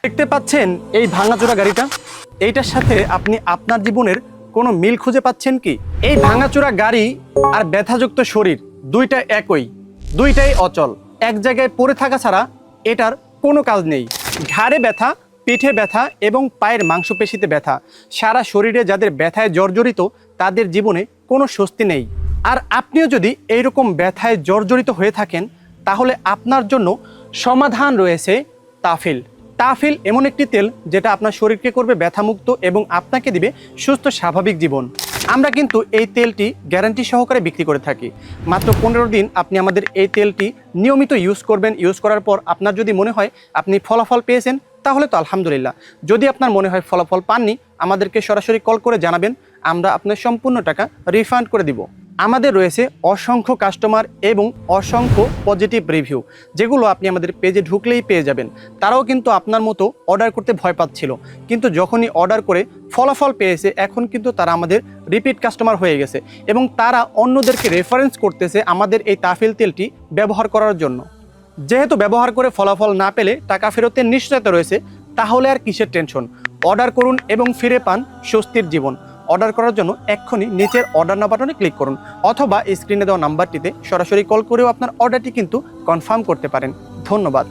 দেখতে পাচ্ছেন এই ভাঙাচোরা গাড়িটা, এইটার সাথে আপনি আপনার জীবনের কোনো মিল খুঁজে পাচ্ছেন কি? এই ভাঙাচোরা গাড়ি আর ব্যথাযুক্ত শরীর দুইটা একই, দুইটাই অচল। এক জায়গায় পড়ে থাকা ছাড়া এটার কোনো কাজ নেই। ঘাড়ে ব্যথা, পিঠে ব্যথা এবং পায়ের মাংসপেশিতে ব্যথা, সারা শরীরে যাদের ব্যথায় জর্জরিত তাদের জীবনে কোনো স্বস্তি নেই। আর আপনিও যদি এইরকম ব্যথায় জর্জরিত হয়ে থাকেন তাহলে আপনার জন্য সমাধান রয়েছে তাফিল। তাফিল এমন একটি তেল যেটা আপনার শরীরকে করবে ব্যথামুক্ত এবং আপনাকে দিবে সুস্থ স্বাভাবিক জীবন। আমরা কিন্তু এই তেলটি গ্যারান্টি সহকারে বিক্রি করে থাকি। মাত্র 15 দিন আপনি আমাদের এই তেলটি নিয়মিত ইউজ করবেন। ইউজ করার পর আপনার যদি মনে হয় আপনি ফলাফল পেয়েছেন তাহলে তো আলহামদুলিল্লাহ। যদি আপনার মনে হয় ফলাফল পাননি, আমাদেরকে সরাসরি কল করে জানাবেন, আমরা আপনার সম্পূর্ণ টাকা রিফান্ড করে দিব। আমাদের রয়েছে অসংখ্য কাস্টমার এবং অসংখ্য পজিটিভ রিভিউ, যেগুলো আপনি আমাদের পেজে ঢুকলেই পেয়ে যাবেন। তারাও কিন্তু আপনার মতো অর্ডার করতে ভয় পাচ্ছিল, কিন্তু যখনই অর্ডার করে ফলাফল পেয়েছে এখন কিন্তু তারা আমাদের রিপিট কাস্টমার হয়ে গেছে এবং তারা অন্যদেরকে রেফারেন্স করতেছে আমাদের এই তাফিল তেলটি ব্যবহার করার জন্য। যেহেতু ব্যবহার করে ফলাফল না পেলে টাকা ফেরতের নিশ্চয়তা রয়েছে, তাহলে আর কিসের টেনশন? অর্ডার করুন এবং ফিরে পান স্বস্তির জীবন। অর্ডার করার জন্য এক্ষুনি নিচের অর্ডার নাও বাটনে ক্লিক করুন অথবা স্ক্রিনে দেওয়া নাম্বারটিতে সরাসরি কল করেও আপনার অর্ডারটি কিন্তু কনফার্ম করতে পারেন। ধন্যবাদ।